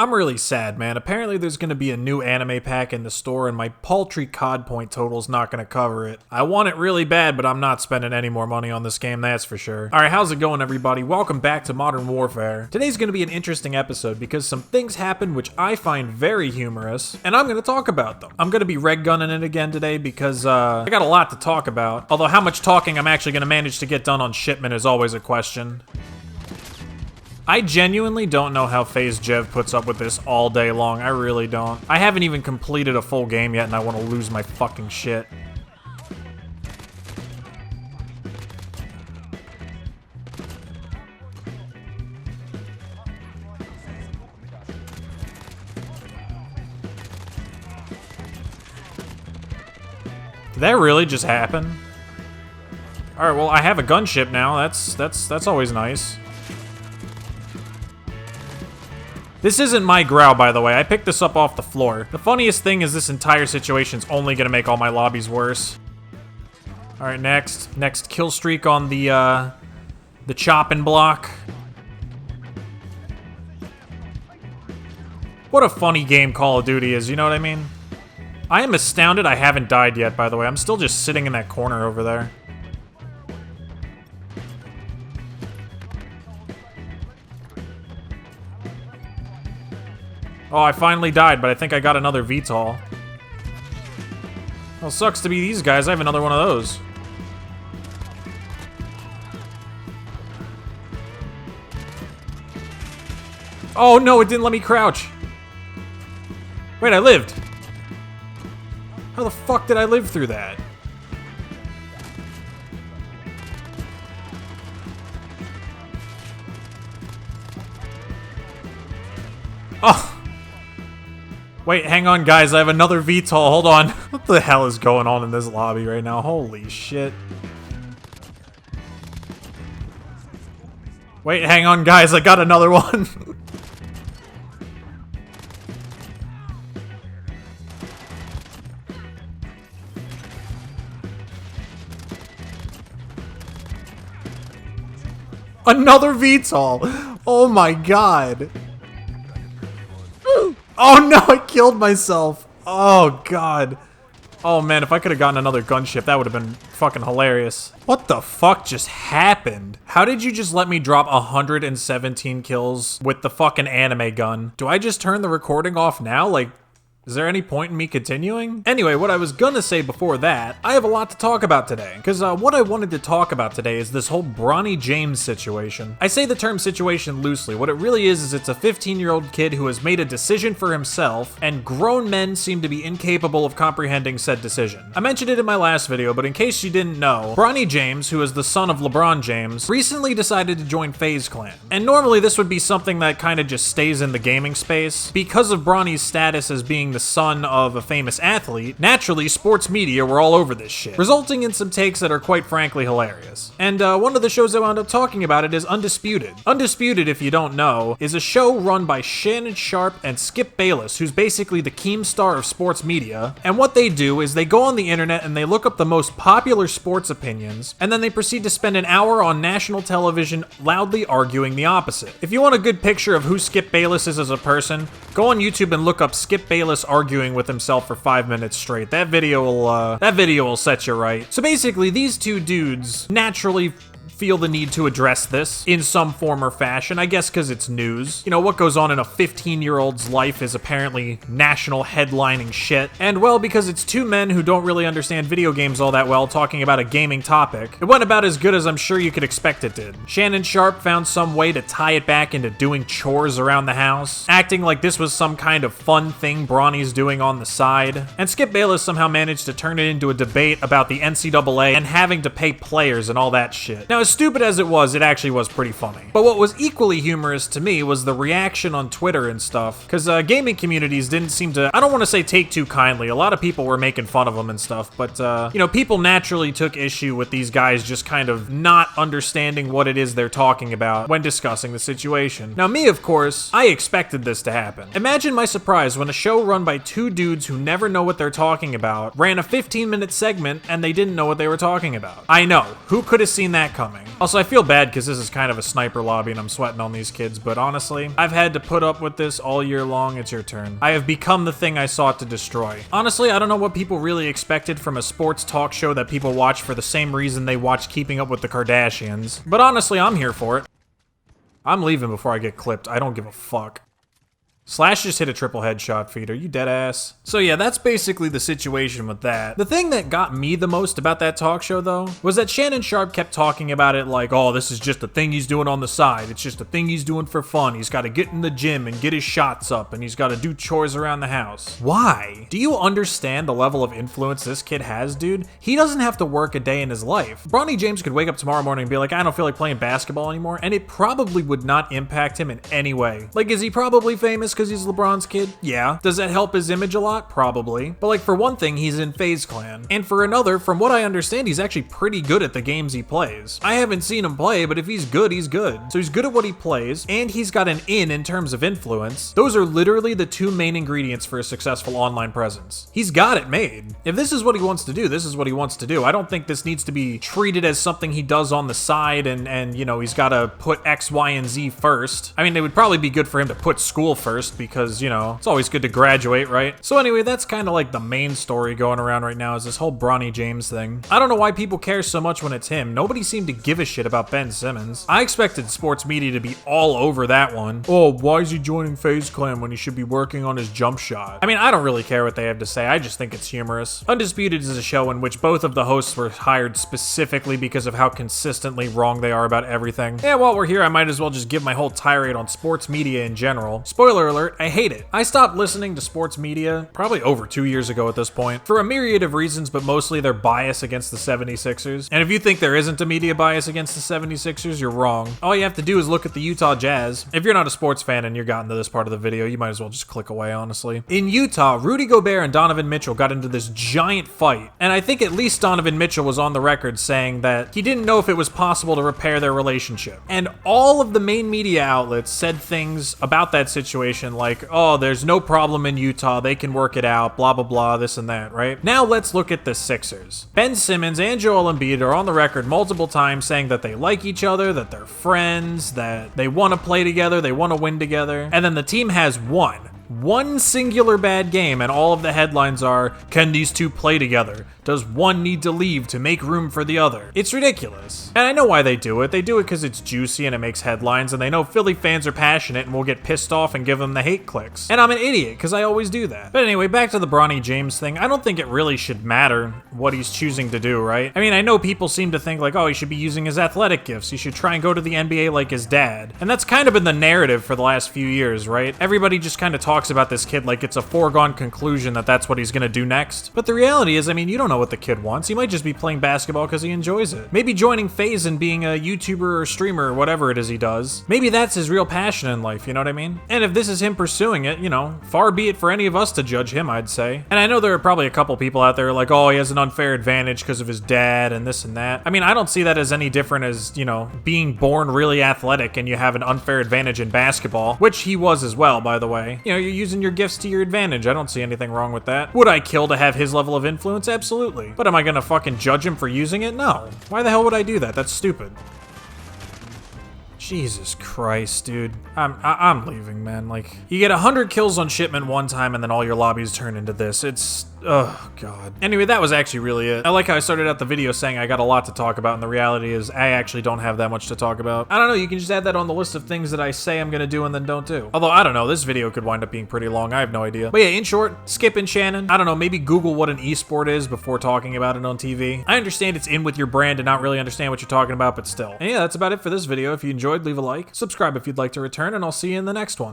I'm really sad, man. Apparently there's gonna be a new anime pack in the store and my paltry COD point total's not gonna cover it. I want it really bad, but I'm not spending any more money on this game, that's for sure. Alright, how's it going, everybody? Welcome back to Modern Warfare. Today's gonna be an interesting episode because some things happened which I find very humorous, and I'm gonna talk about them. I'm gonna be red gunning it again today because I got a lot to talk about. Although how much talking I'm actually gonna manage to get done on shipment is always a question. I genuinely don't know how FaZe Jev puts up with this all day long. I really don't. I haven't even completed a full game yet and I want to lose my fucking shit. Did that really just happen? Alright, well, I have a gunship now. That's always nice. This isn't my growl, by the way. I picked this up off the floor. The funniest thing is this entire situation's only gonna make all my lobbies worse. Alright, next kill streak on the chopping block. What a funny game Call of Duty is, you know what I mean? I am astounded I haven't died yet, by the way. I'm still just sitting in that corner over there. Oh, I finally died, but I think I got another VTOL. Well, sucks to be these guys. I have another one of those. Oh no, it didn't let me crouch. Wait, I lived. How the fuck did I live through that? Oh. Wait, hang on, guys. I have another VTOL. Hold on. What the hell is going on in this lobby right now? Holy shit. Wait, hang on, guys. I got another one. Another VTOL. Oh my god. Oh no, I killed myself. Oh god. Oh man, if I could have gotten another gunship, that would have been fucking hilarious. What the fuck just happened? How did you just let me drop 117 kills with the fucking anime gun? Do I just turn the recording off now? Like, is there any point in me continuing? Anyway, what I was gonna say before that, I have a lot to talk about today. Because what I wanted to talk about today is this whole Bronny James situation. I say the term situation loosely. What it really is it's a 15-year-old kid who has made a decision for himself, and grown men seem to be incapable of comprehending said decision. I mentioned it in my last video, but in case you didn't know, Bronny James, who is the son of LeBron James, recently decided to join FaZe Clan. And normally this would be something that kind of just stays in the gaming space. Because of Bronny's status as being the son of a famous athlete, naturally sports media were all over this shit, resulting in some takes that are quite frankly hilarious. And one of the shows I wound up talking about it is Undisputed. Undisputed, if you don't know, is a show run by Shannon Sharpe and Skip Bayless, who's basically the Keemstar of sports media, and what they do is they go on the internet and they look up the most popular sports opinions, and then they proceed to spend an hour on national television loudly arguing the opposite. If you want a good picture of who Skip Bayless is as a person, go on YouTube and look up Skip Bayless arguing with himself for 5 minutes straight. That video will set you right. So basically, these two dudes naturally feel the need to address this in some form or fashion, I guess because it's news. You know, what goes on in a 15-year-old's life is apparently national headlining shit. And well, because it's two men who don't really understand video games all that well talking about a gaming topic, it went about as good as I'm sure you could expect it did. Shannon Sharpe found some way to tie it back into doing chores around the house, acting like this was some kind of fun thing Bronny's doing on the side, and Skip Bayless somehow managed to turn it into a debate about the NCAA and having to pay players and all that shit. Now, as stupid as it actually was pretty funny. But what was equally humorous to me was the reaction on Twitter and stuff, because gaming communities didn't seem to, I don't want to say take too kindly, a lot of people were making fun of them and stuff, but you know, people naturally took issue with these guys just kind of not understanding what it is they're talking about when discussing the situation. Now me, of course, I expected this to happen. Imagine my surprise when a show run by two dudes who never know what they're talking about ran a 15-minute segment and they didn't know what they were talking about. I know, who could have seen that coming? annoying. Also, I feel bad because this is kind of a sniper lobby and I'm sweating on these kids, but honestly, I've had to put up with this all year long. It's your turn. I have become the thing I sought to destroy. Honestly, I don't know what people really expected from a sports talk show that people watch for the same reason they watch Keeping Up with the Kardashians, but honestly, I'm here for it. I'm leaving before I get clipped. I don't give a fuck. Slash just hit a triple headshot feed. Are you dead ass? So yeah, that's basically the situation with that. The thing that got me the most about that talk show though, was that Shannon Sharpe kept talking about it like, oh, this is just a thing he's doing on the side. It's just a thing he's doing for fun. He's got to get in the gym and get his shots up and he's got to do chores around the house. Why? Do you understand the level of influence this kid has, dude? He doesn't have to work a day in his life. Bronny James could wake up tomorrow morning and be like, I don't feel like playing basketball anymore, and it probably would not impact him in any way. Like, is he probably famous because he's LeBron's kid? Yeah. Does that help his image a lot? Probably. But like, for one thing, he's in FaZe Clan. And for another, from what I understand, he's actually pretty good at the games he plays. I haven't seen him play, but if he's good, he's good. So he's good at what he plays, and he's got an in terms of influence. Those are literally the two main ingredients for a successful online presence. He's got it made. If this is what he wants to do, this is what he wants to do. I don't think this needs to be treated as something he does on the side and you know, he's got to put X, Y, and Z first. I mean, it would probably be good for him to put school first because, you know, it's always good to graduate, right? So anyway, that's kind of like the main story going around right now is this whole Bronny James thing. I don't know why people care so much when it's him. Nobody seemed to give a shit about Ben Simmons. I expected sports media to be all over that one. Oh, why is he joining FaZe Clan when he should be working on his jump shot? I mean, I don't really care what they have to say. I just think it's humorous. Undisputed is a show in which both of the hosts were hired specifically because of how consistently wrong they are about everything. Yeah, while we're here, I might as well just give my whole tirade on sports media in general. Spoiler alert, I hate it. I stopped listening to sports media probably over 2 years ago at this point for a myriad of reasons, but mostly their bias against the 76ers. And if you think there isn't a media bias against the 76ers, you're wrong. All you have to do is look at the Utah Jazz. If you're not a sports fan and you're gotten to this part of the video, you might as well just click away, honestly. In Utah, Rudy Gobert and Donovan Mitchell got into this giant fight, and I think at least Donovan Mitchell was on the record saying that he didn't know if it was possible to repair their relationship. And all of the main media outlets said things about that situation like, oh, there's no problem in Utah, they can work it out, blah, blah, blah, this and that, right? Now let's look at the Sixers. Ben Simmons and Joel Embiid are on the record multiple times saying that they like each other, that they're friends, that they want to play together, they want to win together, and then the team has one singular bad game, and all of the headlines are, can these two play together? Does one need to leave to make room for the other? It's ridiculous. And I know why they do it. They do it because it's juicy and it makes headlines, and they know Philly fans are passionate and will get pissed off and give them the hate clicks. And I'm an idiot because I always do that. But anyway, back to the Bronny James thing. I don't think it really should matter what he's choosing to do, right? I mean, I know people seem to think like, oh, he should be using his athletic gifts. He should try and go to the NBA like his dad. And that's kind of been the narrative for the last few years, right? Everybody just kind of talks about this kid like it's a foregone conclusion that that's what he's gonna do next. But the reality is, I mean, you don't know what the kid wants. He might just be playing basketball because he enjoys it. Maybe joining FaZe and being a YouTuber or streamer or whatever it is he does. Maybe that's his real passion in life, you know what I mean? And if this is him pursuing it, you know, far be it for any of us to judge him, I'd say. And I know there are probably a couple people out there like, oh, he has an unfair advantage because of his dad and this and that. I mean, I don't see that as any different as, you know, being born really athletic and you have an unfair advantage in basketball, which he was as well, by the way. You know, you're using your gifts to your advantage. I don't see anything wrong with that. Would I kill to have his level of influence? Absolutely. But am I gonna fucking judge him for using it? No. Why the hell would I do that? That's stupid. Jesus Christ, dude. I'm leaving, man. Like, you get 100 kills on shipment one time and then all your lobbies turn into this. It's... oh, God. Anyway, that was actually really it. I like how I started out the video saying I got a lot to talk about, and the reality is I actually don't have that much to talk about. I don't know, you can just add that on the list of things that I say I'm gonna do and then don't do. Although, I don't know, this video could wind up being pretty long, I have no idea. But yeah, in short, skipping Shannon. I don't know, maybe Google what an esport is before talking about it on TV. I understand it's in with your brand and not really understand what you're talking about, but still. And yeah, that's about it for this video. If you enjoyed, leave a like, subscribe if you'd like to return, and I'll see you in the next one.